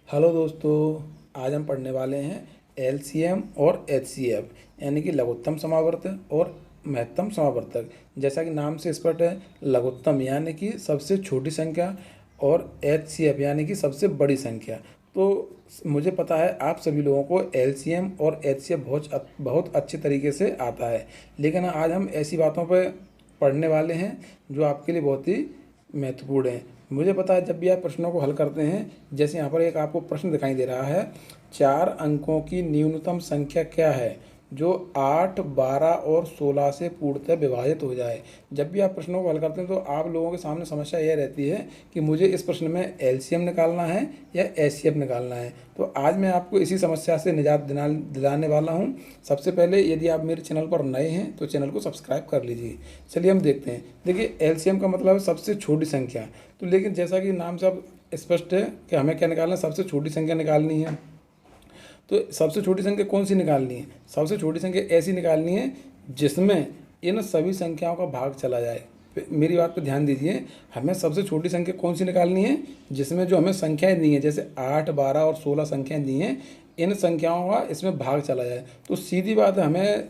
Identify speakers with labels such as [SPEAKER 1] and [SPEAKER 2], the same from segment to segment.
[SPEAKER 1] Hello दोस्तों, आज हम पढ़ने वाले हैं एलसीएम और एचसीएफ यानी कि लघुत्तम समावर्तक और महत्तम समावर्तक। जैसा कि नाम से स्पष्ट है, लघुत्तम यानी कि सबसे छोटी संख्या और एचसीएफ यानी कि सबसे बड़ी संख्या। तो मुझे पता है आप सभी लोगों को एलसीएम और एचसीएफ बहुत बहुत अच्छे तरीके से आता है, लेकिन आज हम ऐसी बातों पर पढ़ने वाले हैं जो आपके लिए बहुत ही महत्वपूर्ण है। मुझे पता है जब भी आप प्रश्नों को हल करते हैं, जैसे यहाँ पर एक आपको प्रश्न दिखाई दे रहा है, 4 अंकों की न्यूनतम संख्या क्या है जो 8, 12 और 16 से पूर्णतः विभाजित हो जाए। जब भी आप प्रश्नों को हल करते हैं तो आप लोगों के सामने समस्या यह रहती है कि मुझे इस प्रश्न में एलसीएम निकालना है या एचसीएफ निकालना है। तो आज मैं आपको इसी समस्या से निजात दिलाने वाला हूं। सबसे पहले यदि आप मेरे चैनल पर नए हैं तो चैनल को सब्सक्राइब कर लीजिए। चलिए हम देखते हैं। देखिए, एलसीएम का मतलब है सबसे छोटी संख्या। तो लेकिन जैसा कि नाम से अब स्पष्ट है कि हमें क्या निकालना है, सबसे छोटी संख्या निकालनी है। तो सबसे छोटी संख्या कौन सी निकालनी है? सबसे छोटी संख्या ऐसी निकालनी है जिसमें इन सभी संख्याओं का भाग चला जाए। मेरी बात पर ध्यान दीजिए, हमें सबसे छोटी संख्या कौन सी निकालनी है जिसमें जो हमें संख्याएं दी हैं, जैसे 8, 12 और 16 संख्याएं दी हैं, इन संख्याओं का इसमें भाग चला जाए। तो सीधी बात है, हमें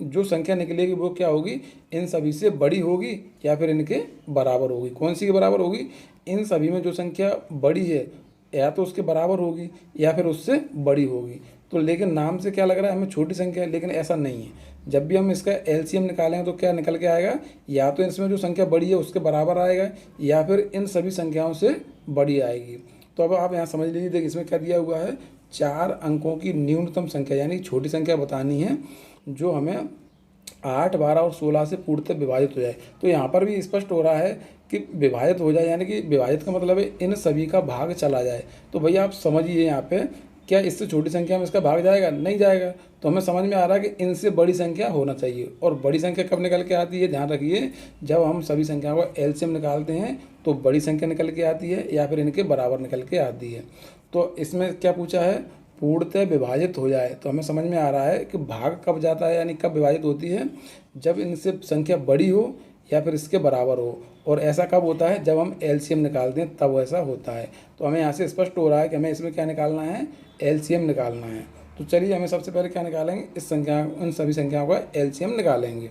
[SPEAKER 1] जो संख्या निकलेगी वो क्या होगी, इन सभी से बड़ी होगी या फिर इनके बराबर होगी। कौन सी के बराबर होगी? इन सभी में जो संख्या बड़ी है या तो उसके बराबर होगी या फिर उससे बड़ी होगी। तो लेकिन नाम से क्या लग रहा है हमें छोटी संख्या है, लेकिन ऐसा नहीं है। जब भी हम इसका एलसीएम निकालेंगे तो क्या निकल के आएगा, या तो इसमें जो संख्या बड़ी है उसके बराबर आएगा या फिर इन सभी संख्याओं से बड़ी आएगी। तो अब आप यहाँ समझ लीजिए, देखिए इसमें क्या दिया हुआ है, 4 अंकों की न्यूनतम संख्या यानी छोटी संख्या बतानी है जो हमें 8, 12 और 16 से पूर्णतः विभाजित हो जाए। तो यहाँ पर भी स्पष्ट हो रहा है कि विभाजित हो जाए, यानी कि विभाजित का मतलब है इन सभी का भाग चला जाए। तो भैया आप समझिए, यहाँ पे क्या इससे छोटी संख्या में इसका भाग जाएगा? नहीं जाएगा। तो हमें समझ में आ रहा है कि इनसे बड़ी संख्या होना चाहिए। और बड़ी संख्या कब निकल के आती है, ध्यान रखिए, जब हम सभी संख्याओं का एलसीएम निकालते हैं तो बड़ी संख्या निकल के आती है या फिर इनके बराबर निकल के आती है। तो इसमें क्या पूछा है, पूर्णतः विभाजित हो जाए। तो हमें समझ में आ रहा है कि भाग कब जाता है, यानी कब विभाजित होती है, जब इनसे संख्या बड़ी हो या फिर इसके बराबर हो। और ऐसा कब होता है, जब हम एलसीएम निकालते हैं तब ऐसा होता है। तो हमें यहाँ से स्पष्ट हो रहा है कि हमें इसमें क्या निकालना है, एलसीएम निकालना है। तो चलिए हमें सबसे पहले क्या निकालेंगे, इस संख्या इन सभी संख्याओं का एलसीएम निकालेंगे।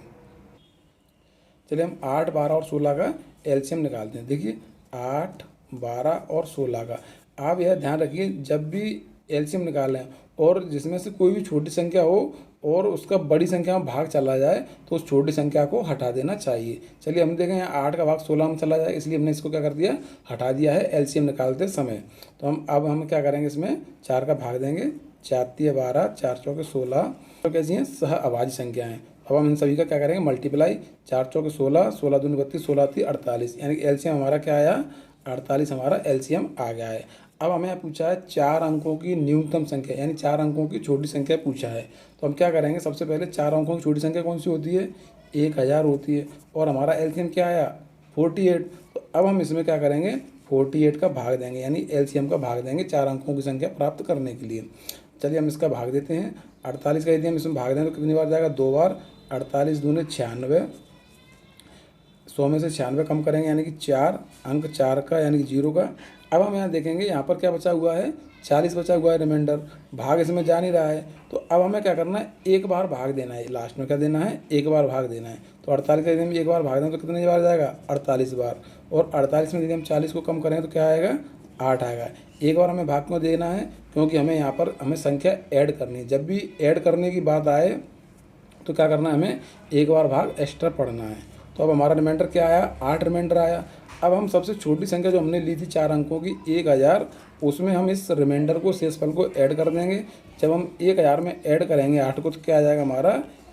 [SPEAKER 1] चलिए हम 8, 12 और 16 का एलसीएम निकालते हैं। देखिए 8, 12 और 16 का, आप यह ध्यान रखिए जब भी एलसीएम निकालें और जिसमें से कोई भी छोटी संख्या हो और उसका बड़ी संख्या में भाग चला जाए तो उस छोटी संख्या को हटा देना चाहिए। चलिए हम देखें, यहाँ 8 का भाग 16 में चला जाए, इसलिए हमने इसको क्या कर दिया, हटा दिया है एलसीएम निकालते समय। तो हम क्या करेंगे, इसमें 4 का भाग देंगे, 4 तिया 12, 4 चौके 16। तो कैसी हैं, सह अभाज्य संख्याएँ। अब हम इन सभी का क्या करेंगे, मल्टीप्लाई, 4 चौके 16, 16 दूनी 32, 16 ती 48, यानी कि एलसीएम हमारा क्या आया, 48 हमारा एलसीएम आ गया है। अब हमें पूछा है 4 अंकों की न्यूनतम संख्या, यानी 4 अंकों की छोटी संख्या पूछा है। तो हम क्या करेंगे, सबसे पहले 4 अंकों की छोटी संख्या कौन सी होती है, 1000 होती है। और हमारा एलसीएम क्या आया, 48। तो अब हम इसमें क्या करेंगे, 48 का भाग देंगे, यानी एलसीएम का भाग देंगे 4 अंकों की संख्या प्राप्त करने के लिए। चलिए हम इसका भाग देते हैं। 48 का यदि हम इसमें भाग दें तो कितनी बार जाएगा, 2 बार। 48 दूने 96, 100 में से 96 कम करेंगे यानी कि 4 अंक 4 का यानी कि 0 का। अब हम यहाँ देखेंगे, यहाँ पर क्या बचा हुआ है, 40 बचा हुआ है रिमाइंडर, भाग इसमें जा नहीं रहा है। तो अब हमें क्या करना है, एक बार भाग देना है, लास्ट में क्या देना है, एक बार भाग देना है। तो 48 का यदि हम एक बार भाग दें तो कितनी बार जाएगा, 48 बार। और 48 में यदि हम 40 को कम करें तो क्या आएगा, 8 आएगा। एक बार हमें भाग क्यों देना है, क्योंकि हमें यहाँ पर हमें संख्या ऐड करनी है। जब भी ऐड करने की बात आए तो क्या करना है, हमें एक बार भाग एक्स्ट्रा पढ़ना है। तो अब हमारा रिमाइंडर क्या आया, 8 रिमाइंडर आया। अब हम सबसे छोटी संख्या जो हमने ली थी 4 अंकों की, 1000, उसमें हम इस रिमाइंडर को, शेषफल को ऐड कर देंगे। जब हम 1000 में ऐड करेंगे 8 को तो क्या आ जाएगा, हमारा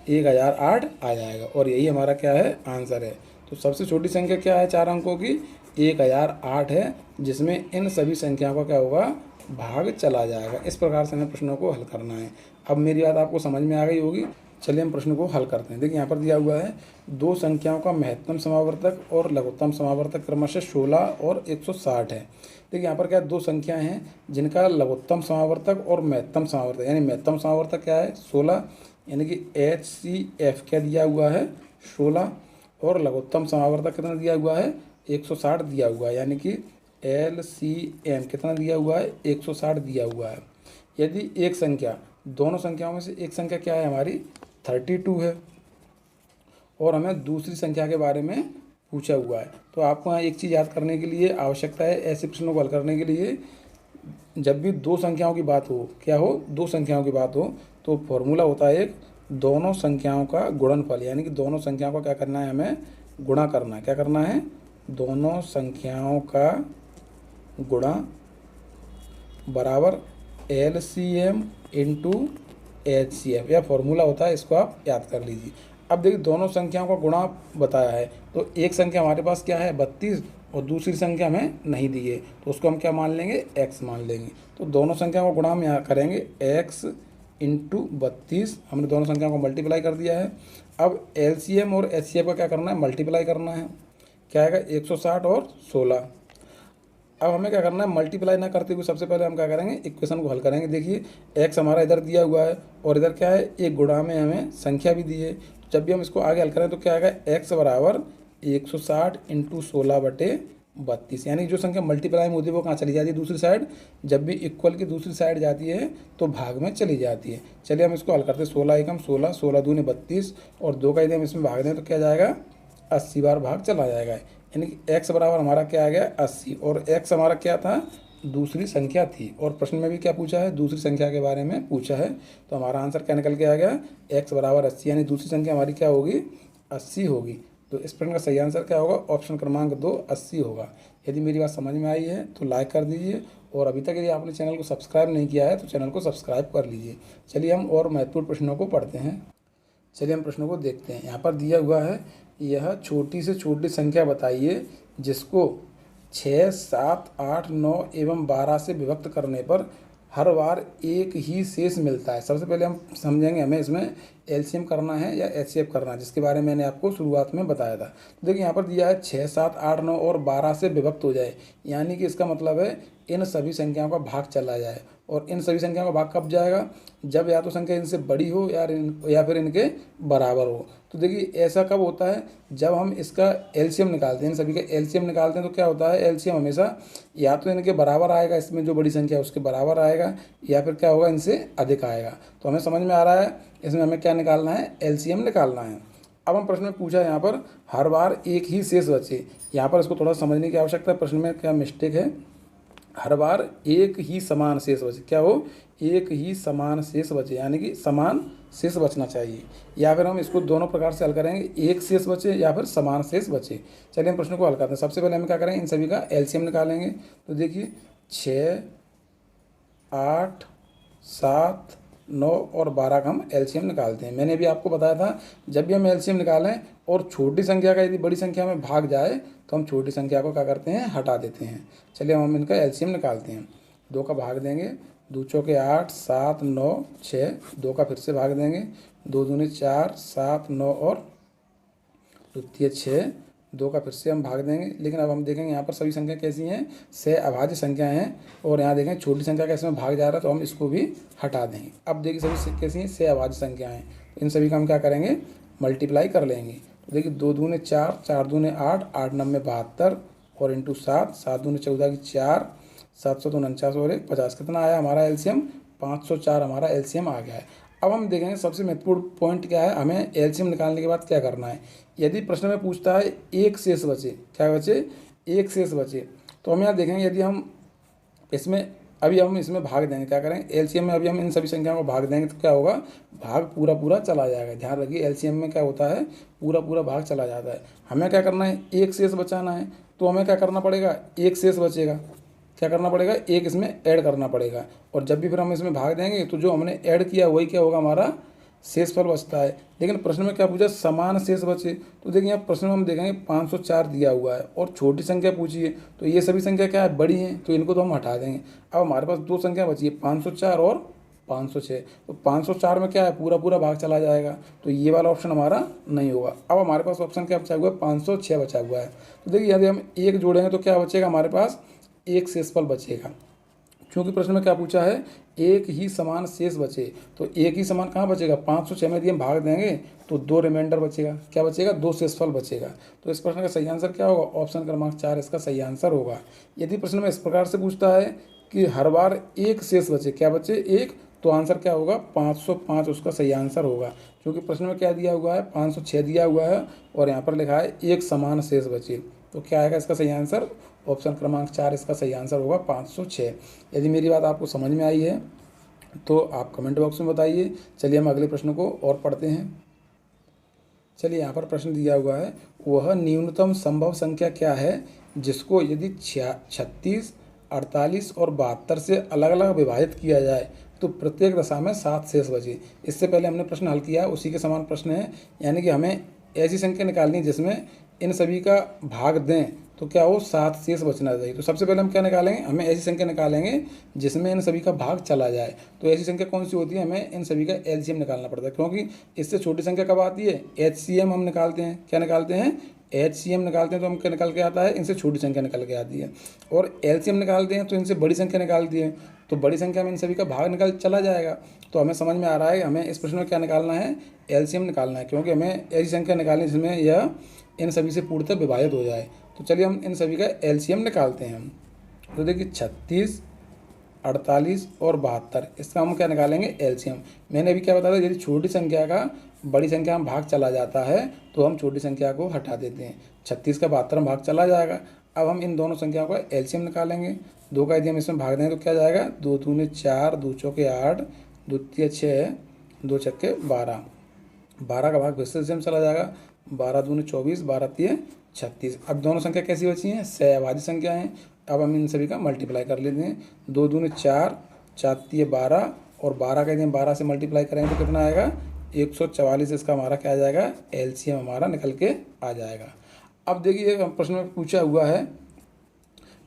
[SPEAKER 1] 1008 आ जाएगा। और यही हमारा क्या है, आंसर है। तो सबसे छोटी संख्या क्या है 4 अंकों की, 1008 है, जिसमें इन सभी संख्याओं का क्या होगा, भाग चला जाएगा। इस प्रकार से हमें प्रश्नों को हल करना है। अब मेरी बात आपको समझ में आ गई होगी। चलिए हम प्रश्न को हल करते हैं। देखिए यहाँ पर दिया हुआ है, 2 संख्याओं का महत्तम समावर्तक और लघुत्तम समावर्तक क्रमशः 16 और 160 है। देखिए यहाँ पर क्या 2 संख्याएं हैं जिनका लघुत्तम समावर्तक और महत्तम समावर्तक, यानी महत्तम समावर्तक क्या है, 16, यानी कि HCF क्या दिया हुआ है, 16। और लघुत्तम समावर्तक कितना दिया हुआ है, 160 दिया हुआ है, यानी कि LCM कितना दिया हुआ है, 160 दिया हुआ है। यदि एक संख्या, दोनों संख्याओं में से एक संख्या क्या है हमारी, 32 है, और हमें दूसरी संख्या के बारे में पूछा हुआ है, तो आपको यहाँ एक चीज़ याद करने के लिए आवश्यकता है, ऐसे प्रश्नों को हल करने के लिए जब भी दो संख्याओं की बात हो, क्या हो, दो संख्याओं की बात हो, तो फॉर्मूला होता है एक, दोनों संख्याओं का गुणनफल, यानी कि दोनों संख्याओं का क्या करना है, हमें गुणा करना है। क्या करना है, दोनों संख्याओं का गुणा बराबर LCM इंटू HCF, यह फॉर्मूला होता है, इसको आप याद कर लीजिए। अब देखिए दोनों संख्याओं का गुणा बताया है, तो एक संख्या हमारे पास क्या है 32, और दूसरी संख्या हमें नहीं दी है, तो उसको हम क्या मान लेंगे, x मान लेंगे। तो दोनों संख्याओं का गुणा हम यहाँ करेंगे, x इंटू 32, हमने दोनों संख्याओं को मल्टीप्लाई कर दिया है। अब LCM और HCF का क्या करना है, मल्टीप्लाई करना है। क्या आएगा, 160 और 16। अब हमें क्या करना है, मल्टीप्लाई ना करते हुए सबसे पहले हम क्या करेंगे, इक्वेशन को हल करेंगे। देखिए x हमारा इधर दिया हुआ है, और इधर क्या है, एक गुणा में हमें संख्या भी दी है। तो जब भी हम इसको आगे हल करें तो क्या आएगा, x बराबर 160 इंटू 16/32, यानी जो संख्या मल्टीप्लाई में होती है वो कहाँ चली जाती है, दूसरी साइड। जब भी इक्वल की दूसरी साइड जाती है तो भाग में चली जाती है। चलिए हम इसको हल करते हैं, 16 एकम 16, 16 दूनी 32, और 2 का यदि हम इसमें भाग दें तो क्या जाएगा, 80 बार भाग चला जाएगा। यानी कि x बराबर हमारा क्या आ गया, 80, और x हमारा क्या था, दूसरी संख्या थी, और प्रश्न में भी क्या पूछा है, दूसरी संख्या के बारे में पूछा है। तो हमारा आंसर क्या निकल के आ गया, x बराबर 80, यानी दूसरी संख्या हमारी क्या होगी, 80 होगी। तो इस प्रश्न का सही आंसर क्या होगा, ऑप्शन क्रमांक 2 80 होगा। यदि मेरी बात समझ में आई है तो लाइक कर दीजिए, और अभी तक यदि आपने चैनल को सब्सक्राइब नहीं किया है तो चैनल को सब्सक्राइब कर लीजिए। चलिए हम और महत्वपूर्ण प्रश्नों को पढ़ते हैं। चलिए हम प्रश्नों को देखते हैं। यहाँ पर दिया हुआ है, यह छोटी से छोटी संख्या बताइए जिसको 6, 7, 8, 9 एवं 12 से विभक्त करने पर हर बार एक ही शेष मिलता है। सबसे पहले हम समझेंगे हमें इसमें LCM करना है या HCF करना है, जिसके बारे में मैंने आपको शुरुआत में बताया था। तो देखिए यहाँ पर दिया है 6, 7, 8, 9 और 12 से विभक्त हो जाए, यानी कि इसका मतलब है इन सभी संख्याओं का भाग चला जाए। और इन सभी संख्याओं का भाग कब जाएगा, जब या तो संख्या इनसे बड़ी हो या फिर इनके बराबर हो। तो देखिए ऐसा कब होता है, जब हम इसका LCM निकालते हैं, इन सभी का LCM निकालते हैं, तो क्या होता है, LCM हमेशा या तो इनके बराबर आएगा, इसमें जो बड़ी संख्या है उसके बराबर आएगा, या फिर क्या होगा, इनसे अधिक आएगा। तो हमें समझ में आ रहा है इसमें हमें क्या निकालना है, LCM निकालना है। अब हम प्रश्न में पूछा है यहाँ पर हर बार एक ही शेष बचे, यहाँ पर इसको थोड़ा समझने की आवश्यकता है, प्रश्न में क्या मिस्टेक है। हर बार एक ही समान शेष बचे, क्या हो, एक ही समान शेष बचे, यानी कि समान शेष बचना चाहिए। या फिर हम इसको दोनों प्रकार से हल करेंगे, एक शेष बचे या फिर समान शेष बचे। चलिए हम प्रश्न को हल करते हैं। सबसे पहले हम क्या करेंगे, इन सभी का LCM निकालेंगे। तो देखिए 6, 8, 7, 9 और 12 का हम LCM निकालते हैं। मैंने भी आपको बताया था, जब भी हम LCM निकालें और छोटी संख्या का यदि बड़ी संख्या में भाग जाए तो हम छोटी संख्या को क्या करते हैं, हटा देते हैं। चलिए हम इनका LCM निकालते हैं। 2 का भाग देंगे, 2 चौके 8, 7, 9, 6, 2 का फिर से भाग देंगे, 2 दूनी 4, 7, 9 और द्वितीय 6, 2 का फिर से हम भाग देंगे। लेकिन अब हम देखेंगे यहाँ पर सभी संख्या कैसी हैं, से अभाज्य संख्या हैं, और यहाँ देखें छोटी संख्या का इसमें भाग जा रहा है तो हम इसको भी हटा देंगे। अब देखिए सभी कैसी हैं, से अभाज्य संख्या हैं, इन सभी का हम क्या करेंगे, मल्टीप्लाई कर लेंगे। तो देखिए 2 दूने 4, 4 दूने 8, 8 9 72 और इंटू 7, 7 दूने 14 की 4, 749 और 1 50, कितना आया हमारा LCM, 504 हमारा LCM आ गया है। अब हम देखेंगे सबसे महत्वपूर्ण पॉइंट क्या है, हमें LCM निकालने के बाद क्या करना है। यदि प्रश्न में पूछता है एक शेष बचे, क्या बचे, एक शेष बचे, तो हम यहाँ देखेंगे यदि हम इसमें अभी हम इसमें भाग देंगे, क्या करेंगे, LCM में अभी हम इन सभी संख्याओं को भाग देंगे तो क्या होगा, भाग पूरा पूरा चला जाएगा। ध्यान रखिए LCM में क्या होता है, पूरा पूरा भाग चला जाता है। हमें क्या करना है, एक शेष बचाना है, तो हमें क्या करना पड़ेगा, एक शेष बचेगा, क्या करना पड़ेगा, एक इसमें ऐड करना पड़ेगा। और जब भी फिर हम इसमें भाग देंगे तो जो हमने ऐड किया वही क्या होगा, हमारा शेषफल बचता है। लेकिन प्रश्न में क्या पूछा, समान शेष बचे, तो देखिए यहाँ प्रश्न में हम देखेंगे 504 दिया हुआ है और छोटी संख्या पूछी है, तो ये सभी संख्या क्या है, बड़ी हैं, तो इनको तो हम हटा देंगे। अब हमारे पास 2 संख्या बची है, 504 और 506, तो 504 में क्या है, पूरा पूरा भाग चला जाएगा, तो ये वाला ऑप्शन हमारा नहीं होगा। अब हमारे पास ऑप्शन क्या बचा हुआ है, 506 बचा हुआ है। तो देखिए यदि हम एक जोड़ेंगे तो क्या बचेगा, हमारे पास एक शेषफल बचेगा, क्योंकि प्रश्न में क्या पूछा है, एक ही समान शेष बचे, तो एक ही समान कहाँ बचेगा, 506 में यदि हम भाग देंगे तो 2 रिमाइंडर बचेगा, क्या बचेगा, 2 शेषफल बचेगा। तो इस प्रश्न का सही आंसर क्या होगा, ऑप्शन क्रमांक 4 इसका सही आंसर होगा। यदि प्रश्न में इस प्रकार से पूछता है कि हर बार एक शेष बचे, क्या बचे, एक, तो आंसर क्या होगा, 505 उसका सही आंसर होगा। क्योंकि प्रश्न में क्या दिया हुआ है, 506 दिया हुआ है और यहाँ पर लिखा है एक समान शेष बचे, तो क्या आएगा इसका सही आंसर, ऑप्शन क्रमांक 4 इसका सही आंसर होगा 506। यदि मेरी बात आपको समझ में आई है तो आप कमेंट बॉक्स में बताइए। चलिए हम अगले प्रश्न को और पढ़ते हैं। चलिए यहाँ पर प्रश्न दिया हुआ है, वह न्यूनतम संभव संख्या क्या है जिसको यदि 36, 48 और 72 से अलग अलग विभाजित किया जाए तो प्रत्येक दशा में 7 शेष बचे। इससे पहले हमने प्रश्न हल किया है, उसी के समान प्रश्न है, यानी कि हमें ऐसी संख्या निकालनी है जिसमें इन सभी का भाग दें तो क्या हो, 7 शेष बचना चाहिए। तो सबसे पहले हम क्या निकालेंगे, हमें ऐसी संख्या निकालेंगे जिसमें इन सभी का भाग चला जाए। तो ऐसी संख्या कौन सी होती है, हमें इन सभी का एलसीएम निकालना पड़ता है, क्योंकि इससे छोटी संख्या कब आती है, एचसीएम हम निकालते हैं। क्या निकालते हैं, एचसीएम निकालते हैं, तो हम क्या निकल के आता है, इनसे छोटी संख्या निकल के आती है। और एलसीएम निकालते हैं तो इनसे बड़ी संख्या निकालती है, तो बड़ी संख्या में इन सभी का भाग निकल चला जाएगा। तो हमें समझ में आ रहा है हमें इस प्रश्न में क्या निकालना है, एलसीएम निकालना है, क्योंकि हमें ऐसी संख्या निकालनी जिसमें यह इन सभी से पूर्णतः विभाजित हो जाए। तो चलिए हम इन सभी का एलसीएम निकालते हैं। तो देखिए 36, 48 और 72, इसका हम क्या निकालेंगे, एलसीएम। मैंने अभी क्या बताया था, यदि छोटी संख्या का बड़ी संख्या में भाग चला जाता है तो हम छोटी संख्या को हटा देते हैं। 36 का 72 में भाग चला जाएगा। अब हम इन दोनों संख्याओं का एलसीएम निकालेंगे। 2 का यदि हम इसमें भाग दें तो क्या जाएगा, 2 दूने 4, 2 चौके 8, 2 तिया 6, 2 छक्के 12, 12 का भाग फिर से एलसीएम चला जाएगा, 12 दूने 24, 12 तिये 36। अब दोनों संख्या कैसी बची हैं, सहअभाज्य संख्या हैं। अब हम इन सभी का मल्टीप्लाई कर लेते हैं। 2 दूने 4, 4 तिये 12 और 12 का यदि हम 12 से मल्टीप्लाई करेंगे तो कितना आएगा, 144। इसका हमारा क्या आ जाएगा, एलसीएम हमारा निकल के आ जाएगा। अब देखिए प्रश्न में पूछा हुआ है,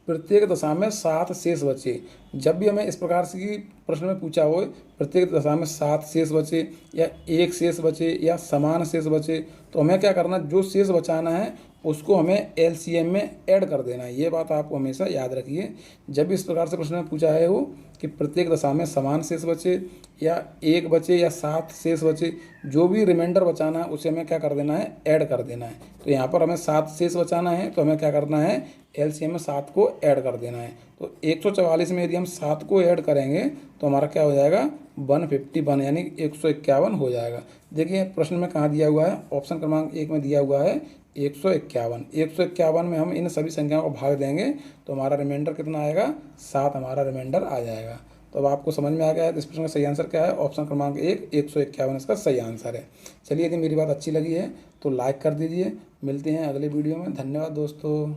[SPEAKER 1] प्रत्येक दशा में 7 शेष बचे। जब भी हमें इस प्रकार से कि प्रश्न में पूछा हो प्रत्येक दशा में 7 शेष बचे या 1 शेष बचे या समान शेष बचे, तो हमें क्या करना, जो शेष बचाना है उसको हमें एलसीएम में ऐड कर देना है। ये बात आपको हमेशा याद रखिए। जब भी इस प्रकार से प्रश्न में पूछा है हो कि प्रत्येक दशा में समान शेष बचे या 1 बचे या 7 शेष बचे, जो भी रिमाइंडर बचाना है उसे हमें क्या कर देना है, ऐड कर देना है। तो यहाँ पर हमें 7 शेष बचाना है तो हमें क्या करना है, एलसीएम में 7 को ऐड कर देना है। तो 144 में यदि हम 7 को ऐड करेंगे तो हमारा क्या हो जाएगा, 151 यानी 151 हो जाएगा। देखिए प्रश्न में कहाँ दिया हुआ है, ऑप्शन क्रमांक 1 में दिया हुआ है 151। 151 में हम इन सभी संख्याओं को भाग देंगे तो हमारा रिमाइंडर कितना आएगा, 7 हमारा रिमाइंडर आ जाएगा। तो अब आपको समझ में आ गया है तो इस प्रश्न का सही आंसर क्या है, ऑप्शन क्रमांक 1 151 इसका सही आंसर है। चलिए यदि मेरी बात अच्छी लगी है तो लाइक कर दीजिए। मिलते हैं अगले वीडियो में। धन्यवाद दोस्तों।